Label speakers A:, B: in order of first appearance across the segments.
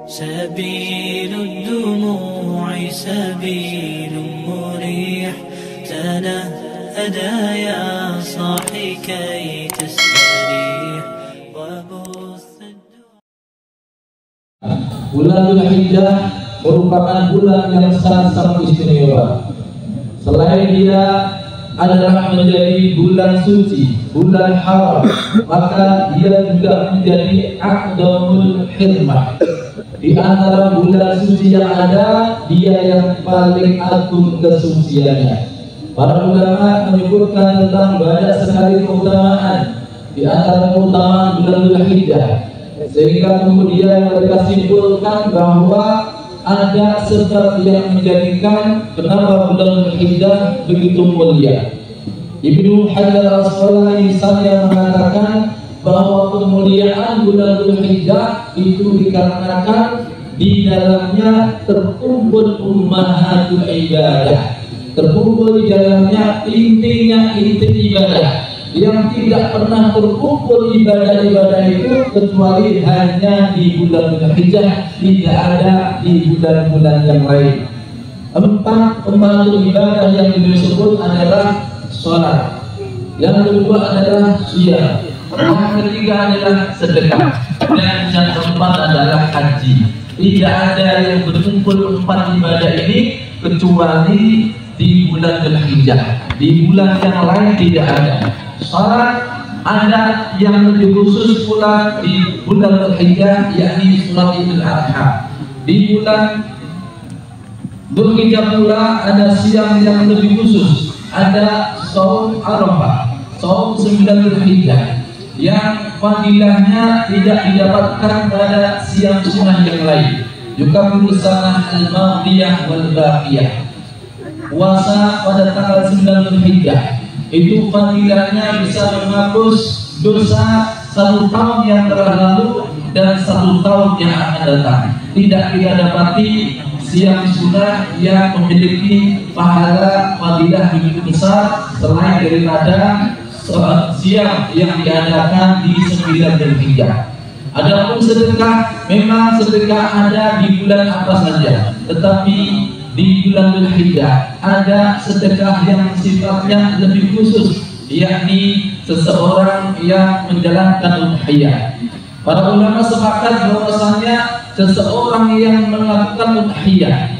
A: سبيل الدموع سبيل مريح تنهدى يا صاحي كي تستريح وبث
B: Bulan Dzulhijjah merupakan bulan yang sangat istimewa. Selain dia adalah menjadi bulan suci, bulan haram, maka dia juga menjadi aqdamul hurmah. Di antara bulan suci yang ada, dia yang paling agung kesuciannya. Para ulama menyebutkan tentang banyak sekali keutamaan di antara keutamaan bulan Dzulhijjah, sehingga kemudian mereka simpulkan bahwa ada sebab yang menjadikan kenapa bulan Dzulhijjah begitu mulia. Ibnu Hajar Al-Asqalani misalnya mengatakan bahwa kemuliaan bulan Dzulhijjah itu dikarenakan di dalamnya terkumpul ummahatul ibadah, terkumpul di dalamnya inti ibadah yang tidak pernah terkumpul ibadah-ibadah itu kecuali hanya di bulan Dzulhijjah, tidak ada di bulan-bulan yang lain. 4 pembantu ibadah yang disebut adalah sholat, yang kedua adalah shiyam, yang ketiga adalah sedekah, dan yang keempat adalah haji. Tidak ada yang berkumpul 4 ibadah ini kecuali di bulan Dzulhijjah. Di bulan yang lain tidak ada. Salat ada yang lebih khusus pula di bulan Dzulhijjah, yakni salat Idul Adha. Di bulan Dzulhijjah pula ada siang yang lebih khusus, ada shaum Arafah, shaum 9 Dzulhijjah, yang fadilahnya tidak didapatkan pada siang sunnah yang lain. Juga berusaha al-madiyah wal baqiyah, puasa pada tanggal 9 Dzulhijjah itu fadilahnya bisa menghapus dosa 1 tahun yang telah lalu dan 1 tahun yang akan datang. Tidak kita dapati siang sunnah yang memiliki pahala fadilah begitu besar selain daripada siang yang diadakan di 9 Dzulhijjah. Adapun sedekah, memang sedekah ada di bulan apa saja, tetapi di bulan Dzulhijjah ada sedekah yang sifatnya lebih khusus, yakni seseorang yang menjalankan udhiyah. Para ulama sepakat bahwasanya seseorang yang melakukan udhiyah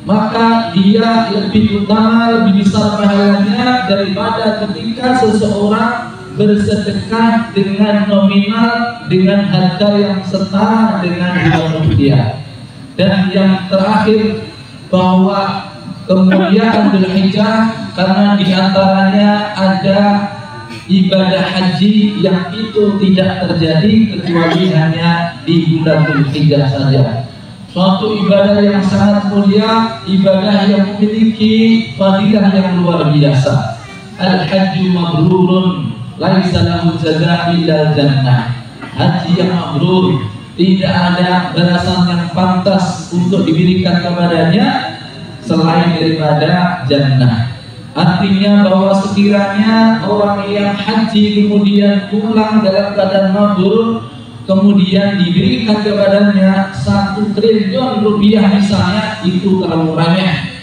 B: maka dia lebih utama, lebih besar pahalanya daripada ketika seseorang bersedekah dengan nominal, dengan harga yang setara dengan udhiyah. Dan yang terakhir, bahwa kemuliaan Dzulhijjah karena diantaranya ada ibadah haji yang itu tidak terjadi kecuali hanya di bulan Dzulhijjah saja. Suatu ibadah yang sangat mulia, ibadah yang memiliki fadilah yang luar biasa. Al-hajju mabrurun laisa lahu jazaa'un illal jannah. Haji yang mabrur, tidak ada balasan yang pantas untuk diberikan kepadanya selain daripada jannah. Artinya bahwa sekiranya orang yang haji kemudian pulang dalam keadaan mabrur, kemudian diberikan kepadanya 1 triliun rupiah misalnya, itu terlalu remeh,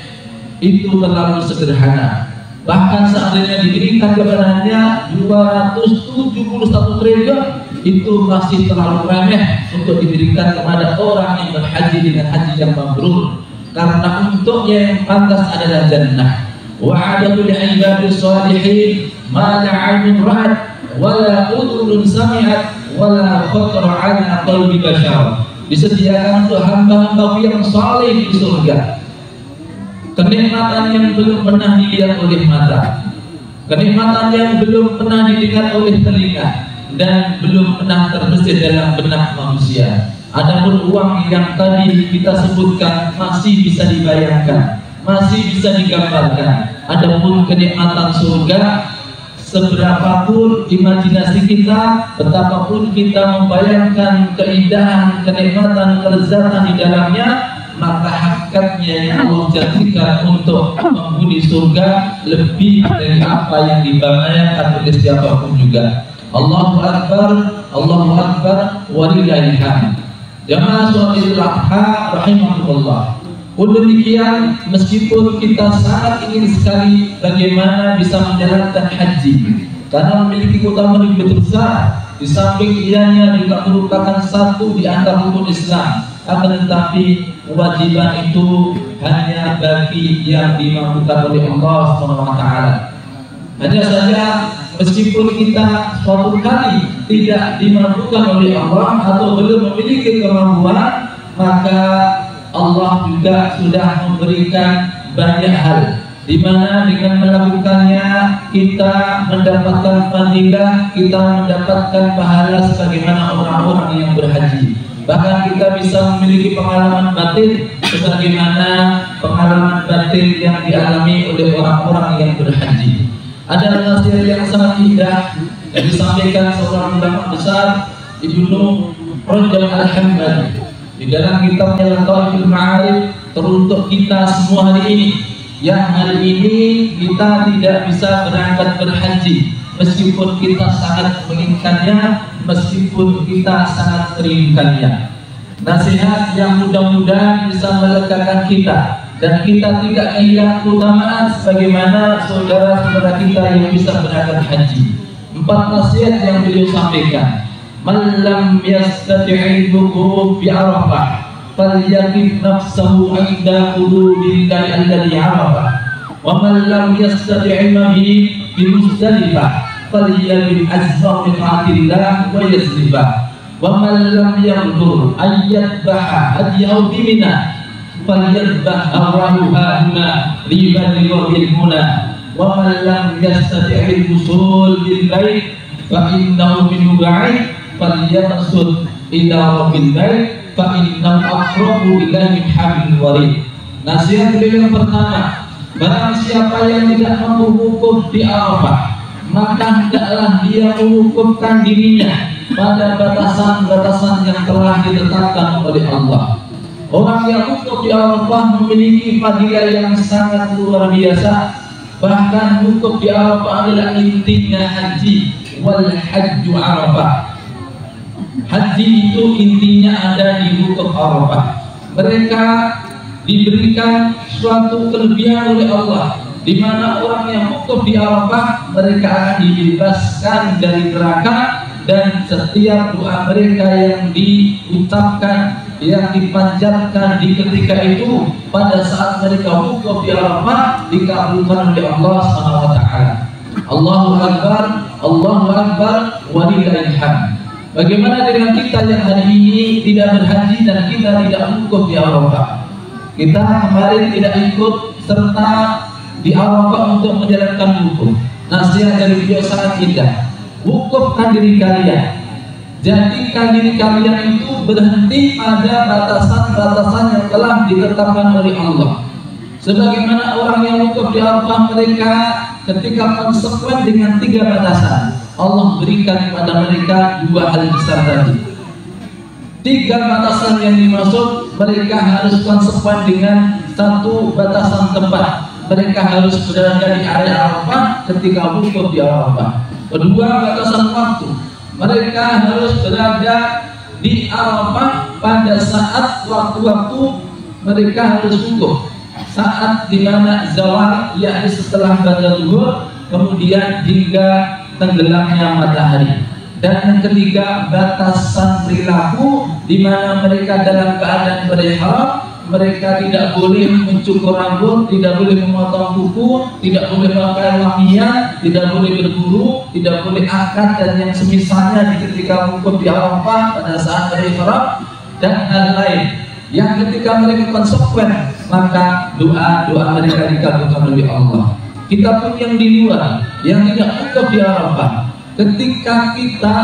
B: itu terlalu sederhana. Bahkan seandainya diberikan kepadanya 271 triliun, itu masih terlalu remeh untuk diberikan kepada orang yang berhaji dengan haji yang mabrur, karena untuknya yang pantas adalah jannah. Wa'adatul ibadus shalihin ma la 'ainun ra'at wala udhunun sami'at wala khatara 'ala qalbi bashar. Disediakan untuk hamba-hamba yang saleh di surga kenikmatan yang belum pernah dilihat oleh mata, kenikmatan yang belum pernah didengar oleh telinga, dan belum pernah terbesit dalam benak manusia. Adapun uang yang tadi kita sebutkan masih bisa dibayangkan, masih bisa digambarkan. Adapun kenikmatan surga, seberapapun imajinasi kita, betapapun kita membayangkan keindahan, kenikmatan, kelezatan di dalamnya, maka hakikatnya yang Allah janjikan untuk menghuni surga lebih dari apa yang dibayangkan oleh siapapun juga. Allahu Akbar, Allahu Akbar, walillahil hamd. Jamaah sholat Idul Adha rahimahullah. Demikian, meskipun kita sangat ingin sekali bagaimana bisa menjalankan haji, karena memiliki keutamaan yang begitu besar, di samping ianya juga merupakan satu di antara rukun Islam, akan tetapi kewajiban itu hanya bagi yang dimampukan oleh Allah SWT. Hanya saja meskipun kita suatu kali tidak dimampukan oleh Allah atau belum memiliki kemampuan, maka Allah juga sudah memberikan banyak hal di mana dengan melakukannya kita mendapatkan fadilah, kita mendapatkan pahala sebagaimana orang-orang yang berhaji. Bahkan kita bisa memiliki pengalaman batin sebagaimana pengalaman batin yang dialami oleh orang-orang yang berhaji. Ada nasihat yang sangat indah yang disampaikan seorang ulama besar, Ibnu Rajab Al-Hambali, di dalam kitabnya Lataiful Ma'arif, teruntuk kita semua hari ini, yang hari ini kita tidak bisa berangkat berhaji meskipun kita sangat menginginkannya, meskipun kita sangat merindukannya. Nasihat yang mudah-mudahan bisa melegakan kita dan kita tidak kehilangan keutamaan sebagaimana saudara-saudara kita yang bisa berangkat haji. 4 nasihat yang beliau sampaikan. Man lam yastati'il wuquf bi Arafah falyaqif nafsahu 'inda hududillahi alladhi 'arafa, wa man lam yastati'il mabit bi Muzdalifah falyaqif azma bi ta'atillah wa yazlifah, wa man lam yaqdur ayyadbaha hadyahu bi Mina falyadbah arwahuha huna libaligha bil muna, wa man lam yastati'il wusul bil bait fa innahu minhu ba'id falyaqsud ila rabbil bait fa innahu aqrabu ilaihi min hablil warid. Nasihat beliau yang pertama, barang siapa yang tidak mampu wukuf di Arafah, maka hendaklah dia mewukufkan dirinya pada batasan-batasan yang telah ditetapkan oleh Allah. Orang yang wukuf di Arafah memiliki fadilah yang sangat luar biasa. Bahkan wukuf di Arafah adalah intinya haji, wal hajju Arafah. Haji itu intinya ada di wukuf Arafah. Mereka diberikan suatu kelebihan oleh Allah, di mana orang yang wukuf di Arafah mereka akan dibebaskan dari neraka, dan setiap doa mereka yang diucapkan, yang dipanjatkan di ketika itu pada saat mereka wukuf di Arafah dikabulkan oleh Allah SWT. Allahu Akbar, Allahu Akbar, walillahil hamd. Bagaimana dengan kita yang hari ini tidak berhaji dan kita tidak wukuf di Arafah? Kita kemarin tidak ikut serta di Arafah untuk menjalankan wukuf. Nasihat dari beliau sangat indah. Wukufkan diri kalian. Jadikan diri kalian itu berhenti pada batasan-batasan yang telah ditetapkan oleh Allah. Sebagaimana orang yang wukuf di Arafah, mereka ketika konsekuen dengan 3 batasan, Allah berikan kepada mereka 2 hal besar tadi. 3 batasan yang dimaksud, mereka harus konsekuen dengan 1 batasan tempat. Mereka harus berada di area Arafah ketika wukuf di Arafah. Kedua, batasan waktu. Mereka harus berada di Arafah pada saat waktu-waktu mereka harus wukuf. Saat dimana zawal, yakni setelah pada zuhur, kemudian hingga tenggelamnya matahari. Dan yang ketiga, batasan perilaku, di mana mereka dalam keadaan berihram, mereka tidak boleh mencukur rambut, tidak boleh memotong kuku, tidak boleh memakai wangian, tidak boleh berburu, tidak boleh akad dan yang semisalnya di ketika wukuf di Arafah pada saat berihram, dan hal lain. Yang ketika mereka konsekuen, maka doa-doa mereka dikabulkan oleh Allah. Kita pun yang di luar, yang tidak wukuf di Arafah, ketika kita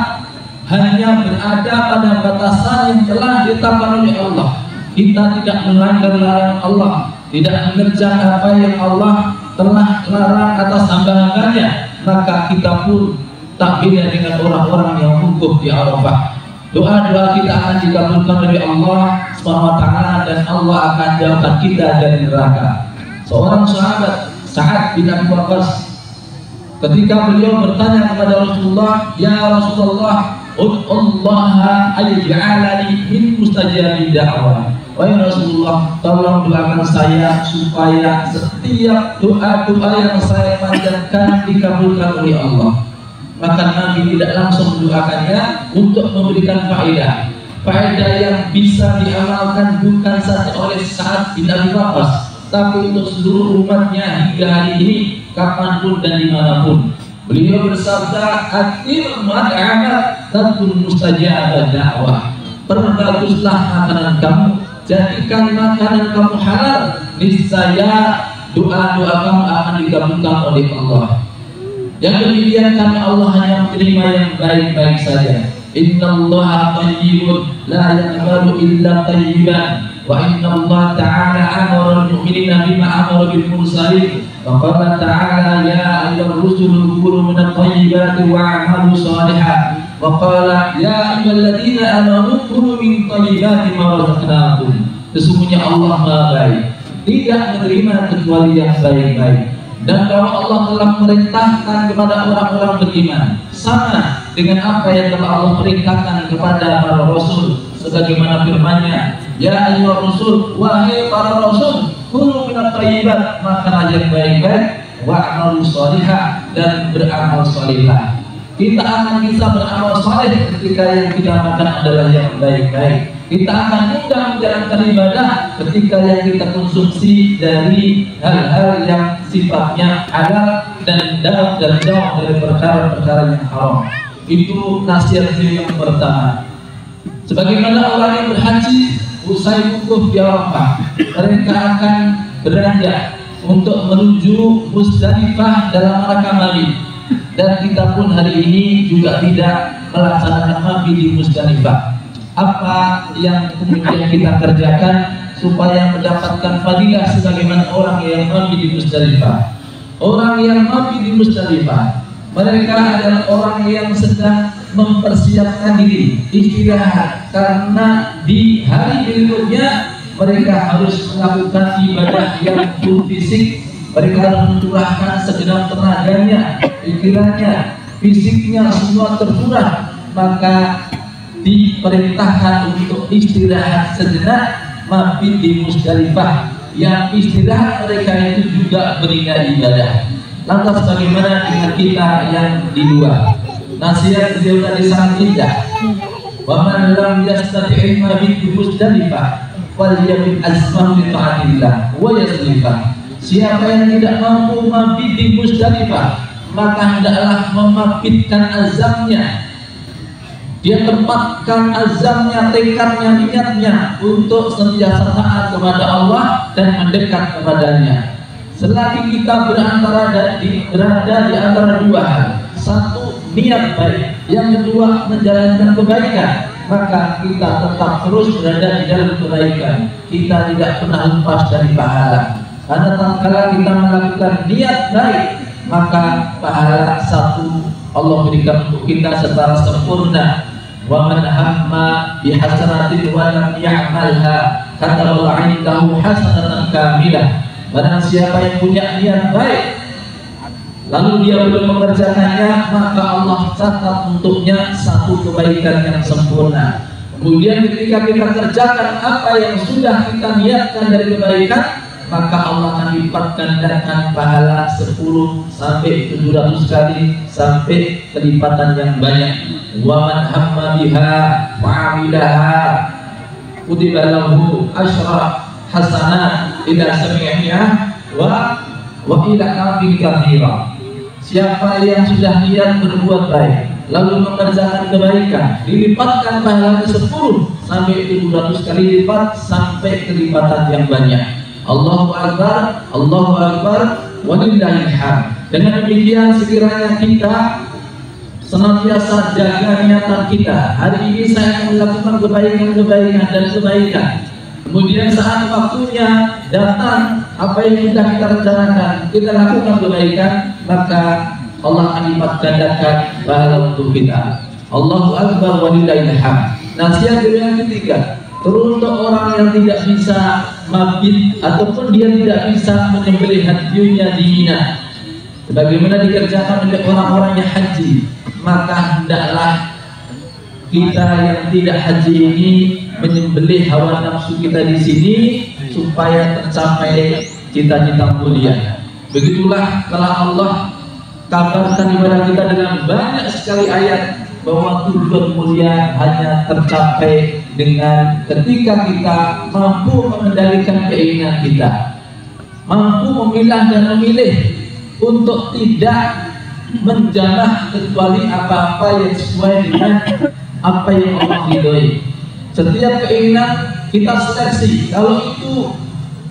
B: hanya berada pada batasan yang telah ditetapkan oleh Allah, kita tidak melanggar larangan Allah, tidak mengerjakan apa yang Allah telah larang atas hamba-hambanya, maka kita pun tak beda dengan orang-orang yang wukuf di Arafah. Doa-doa kita akan dikabulkan oleh Allah SWT, dan Allah akan jauhkan kita dari neraka. Seorang sahabat, Sa'ad bin Abi Waqqas, ketika beliau bertanya kepada Rasulullah, "Ya Rasulullah, Ud'ullaha ayja'alani min mustajabi da'wah. Wahai Rasulullah, tolong doakan saya supaya setiap doa-doa yang saya panjatkan dikabulkan oleh Allah. Maka Nabi tidak langsung mendoakannya untuk memberikan faedah yang bisa diamalkan bukan saja oleh Sa'ad bin Abi Waqqas, tapi untuk seluruh umatnya hingga hari ini, kapanpun dan dimanapun. Beliau bersabda, "Atir mad'amat takun mustajabah da'wah." Perbaguslah makanan kamu, jadikan makanan kamu halal, niscaya doa-doa kamu akan dikabulkan oleh Allah. Yang demikian karena Allah hanya menerima yang baik-baik saja. Innallaha thayyibun la yaqbalu illa thayyiban. Wa innallaha ta'ala amara al-mu'minina bima amara bil mursalin. Wa qala ta'ala ya ayyuhar rusulu kulu minat thayyibati wa'malu shalihan. Wa qala ya ayyuhalladzina amanu kulu min thayyibati ma razaqnakum. Sesungguhnya Allah Maha Baik, tidak menerima kecuali yang baik-baik. Dan kalau Allah telah merintahkan kepada orang-orang beriman sama dengan apa yang telah Allah perintahkan kepada para rasul, sebagaimana firman-Nya, ya ayyuhar rasul, wahai para rasul, kulu minat thayyibat, makan yang baik-baik, wa'malu shalihah, dan beramal salihah. Kita akan bisa beramal saleh ketika yang kita makan adalah yang baik-baik. Kita akan mudah menjalankan ibadah ketika yang kita konsumsi dari hal-hal yang sifatnya halal dan jauh dari perkara-perkara yang haram. Itu nasihat yang pertama. Sebagaimana orang yang berhaji usai wukuf di Arafah, mereka akan beranjak untuk menuju Musdalifah dalam rangka mabit. Dan kita pun hari ini juga tidak melaksanakan mabit di Musdalifah. Apa yang kemudian kita kerjakan supaya mendapatkan fadilah sebagaimana orang yang mabit di Musdalifah? Orang yang mabit di Musdalifah, mereka adalah orang yang sedang mempersiapkan diri istirahat, karena di hari berikutnya mereka harus melakukan ibadah yang full fisik. Mereka harus mencurahkan segenap tenaganya, pikirannya, fisiknya semua terkurang. Maka diperintahkan untuk istirahat sejenak mabit di Musdalifah. Yang istirahat mereka itu juga beribadah ibadah. Lantas bagaimana dengan kita yang di luar? Nasihat beliau tadi sangat indah. Wa man lam yastati' mabit di Musdalifah falyabit azman li ta'atillah wa yaslifah. Siapa yang tidak mampu mabit di Musdalifah, maka hendaklah memabitkan azamnya. Dia tempatkan azamnya, tekadnya, niatnya untuk senantiasa taat kepada Allah dan mendekat kepadanya. Selagi kita berada di antara dua hal, satu niat baik, yang kedua menjalankan kebaikan, maka kita tetap terus berada di dalam kebaikan. Kita tidak pernah lepas dari pahala. Karena tatkala kita melakukan niat baik, maka pahala satu Allah berikan untuk kita secara sempurna. Wa man hamma bi hasanatin wa lam ya'malha kataballahu 'indahu hasanatan kamilah. Barang siapa yang punya niat baik lalu dia belum mengerjakannya, maka Allah catat untuknya satu kebaikan yang sempurna. Kemudian ketika kita kerjakan apa yang sudah kita niatkan dari kebaikan, maka Allah akan lipat gandakan pahala 10 sampai 700 kali sampai kelipatan yang banyak. Wa man hamma biha wa 'amilaha kutiba lahu asyra hasanat ila sami'iyah wa ila kafir kathira. Siapa yang sudah niat berbuat baik lalu mengerjakan kebaikan, dilipatkan pahalanya 10 sampai 700 kali lipat sampai kelipatan yang banyak. Allahu Akbar, Allahu Akbar, walillahil hamd. Dengan demikian sekiranya kita senantiasa jaga niatan kita. Hari ini saya melakukan kebaikan dan kebaikan. Kemudian saat waktunya datang, apa yang sudah kita rencanakan, kita lakukan kebaikan, maka Allah akan lipat gandakan pahala untuk kita. Allahu Akbar, walillahil hamd. Nasihat yang ketiga, teruntuk orang yang tidak bisa mabit ataupun dia tidak bisa menyembelih hadiyunya di Mina, sebagaimana dikerjakan oleh orang-orang yang haji, maka hendaklah kita yang tidak haji ini menyembelih hawa nafsu kita di sini supaya tercapai cita-cita mulia. Begitulah telah Allah kabarkan kepada kita dengan banyak sekali ayat bahwa tujuan mulia hanya tercapai dengan ketika kita mampu mengendalikan keinginan kita, mampu memilah dan memilih untuk tidak menjamah kecuali apa-apa yang sesuai dengan apa yang Allah ridhoi. Setiap keinginan kita seleksi, kalau itu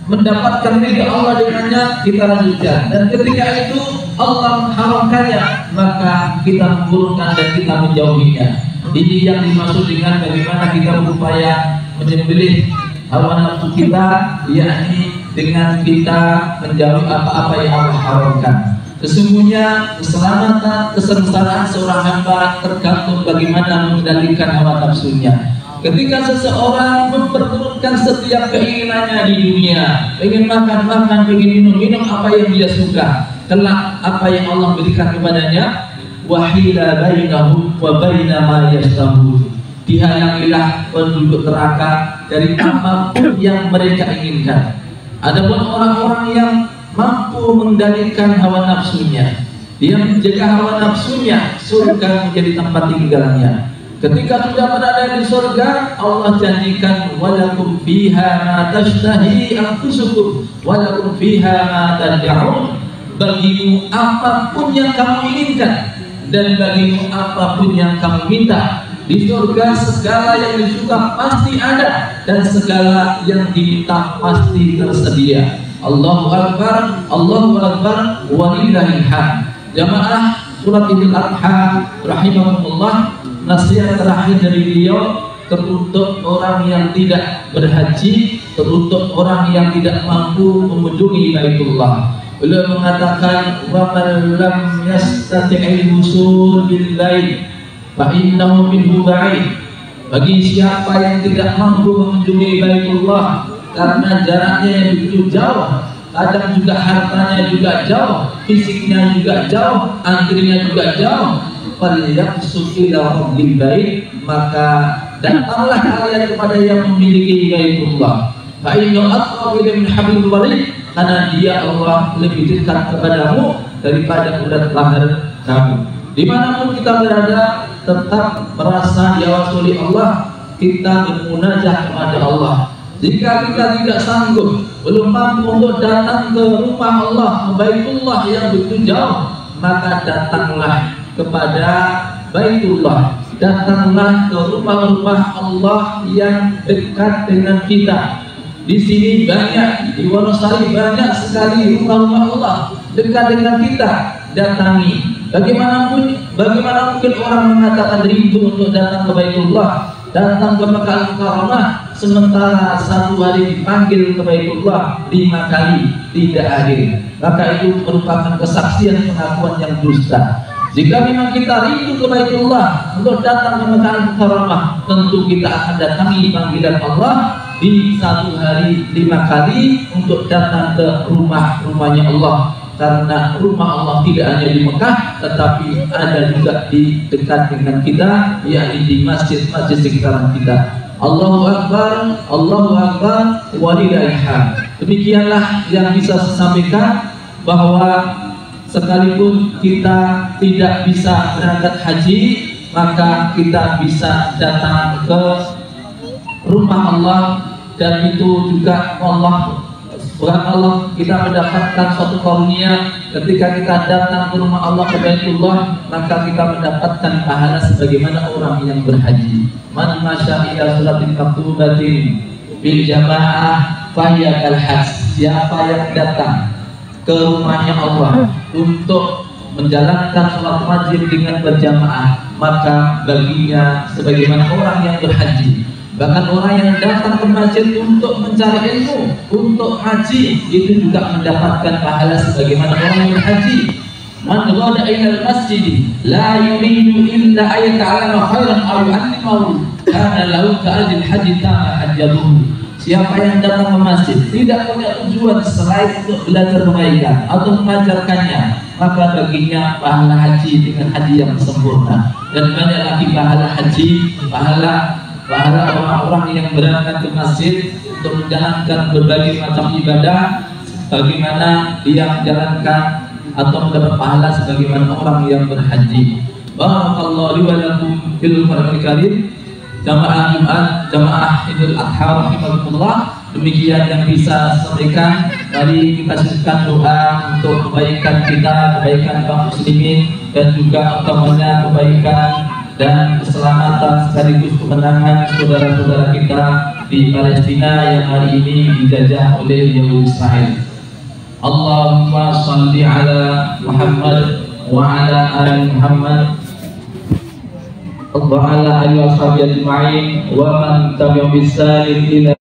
B: mendapatkan ridha Allah dengannya kita lanjutkan, dan ketika itu Allah mengharamkannya maka kita menggurungkan dan kita menjauhinya. Ini yang dimaksud dengan bagaimana kita berupaya menyembelih hawa nafsu kita, yakni dengan kita menjauhi apa-apa yang Allah haramkan. Sesungguhnya keselamatan, kesengsaraan seorang hamba tergantung bagaimana mengendalikan hawa nafsunya. Ketika seseorang memperturutkan setiap keinginannya di dunia, ingin makan, ingin minum apa yang dia suka, kelak apa yang Allah berikan kepadanya, wahila bainahum wa baina ma yashtahun, dihalangilah penduduk neraka dari apapun yang mereka inginkan. Adapun orang-orang yang mampu mengendalikan hawa nafsunya, dia menjaga hawa nafsunya, surga menjadi tempat tinggalnya. Ketika sudah berada di surga, Allah janjikan walakum fiha ma tashtahi anfusukum walakum fiha ma tad'un, bagimu apapun yang kamu inginkan dan bagimu apapun yang kamu minta. Di surga segala yang disuka pasti ada dan segala yang diminta pasti tersedia. Allahu Akbar, Allahu Akbar, walillahil hamd. Jamaah surat Idul Adha rahimakumullah, nasihat terakhir dari beliau teruntuk orang yang tidak berhaji, teruntuk orang yang tidak mampu mengunjungi Baitullah. Beliau mengatakan wa man lam yastati'il wusul bil lail fa innahu minhu ba'id. Bagi siapa yang tidak mampu mengunjungi Baitullah karena jaraknya yang begitu jauh, kadang juga hartanya juga jauh, fisiknya juga jauh, antrinya juga jauh, maka datanglah kalian kepada yang memiliki Baitullah. Karena dia Allah lebih dekat kepadamu daripada urat lahir kamu. Dimanapun kita berada, tetap merasa diwasuli Allah, kita bermunajat kepada Allah. Jika kita tidak sanggup, belum mampu untuk datang ke rumah Allah, ke Baitullah yang begitu jauh, maka datanglah kepada Baitullah, datanglah ke rumah-rumah Allah yang dekat dengan kita. Di sini banyak, di Wonosari banyak sekali rumah-rumah Allah dekat dengan kita. Datangi. Bagaimana mungkin orang mengatakan rindu untuk datang ke Baitullah, datang ke Makkah Al-Mukarramah, sementara satu hari dipanggil ke Baitullah 5 kali tidak hadir? Maka itu merupakan kesaksian pengakuan yang dusta. Jika memang kita rindu ke Baitullah untuk datang ke Makkah Al-Mukarramah, tentu kita akan datangi panggilan Allah di satu hari 5 kali untuk datang ke rumahnya Allah. Karena rumah Allah tidak hanya di Mekah, tetapi ada juga di dekat dengan kita, yakni di masjid-masjid sekitaran kita. Allahu Akbar, Allahu Akbar, walillahil hamd. Demikianlah yang bisa saya sampaikan, bahwa sekalipun kita tidak bisa berangkat haji, maka kita bisa datang ke rumah Allah, dan itu juga Allah kita mendapatkan suatu karunia ketika kita datang ke rumah Allah, ke Baitullah, maka kita mendapatkan pahala sebagaimana orang yang berhaji. Man masya ila sholatin maktubatin bil jamaah fahiya kal hajj. Siapa yang datang ke rumahnya Allah untuk menjalankan sholat wajib dengan berjamaah, maka baginya sebagaimana orang yang berhaji. Bahkan orang yang datang ke masjid untuk mencari ilmu, untuk haji, itu juga mendapatkan pahala sebagaimana orang yang berhaji. Man ghada ila al-masjid la yuridu illa an yata'allama khairan aw yu'allimahu kana lahu ka ajril haji tama hajjatuhu. siapa yang datang ke masjid tidak punya tujuan selain untuk belajar kebaikan atau mengajarkannya, maka baginya pahala haji dengan haji yang sempurna. Dan banyak lagi pahala haji, pahala orang-orang yang berangkat ke masjid untuk menjalankan berbagai macam ibadah, bagaimana dia menjalankan atau mendapat pahala sebagaimana orang yang berhaji. Barakallahu li wa lakum fil Qur'anil Karim. Jamaah Jumat, jamaah Idul Adha rahimakumullah. Demikian yang bisa sampaikan. Mari kita sisihkan doa untuk kebaikan kita, kebaikan kaum muslimin, dan juga utamanya kebaikan dan keselamatan sekaligus kemenangan saudara-saudara kita di Palestina yang hari ini dijajah oleh Yahudi Israel. Allahumma shalli ala Muhammad wa ala ali Muhammad wa ala alihi wa sahbihi ajma'in wa man tabi'ahum bi ihsan ila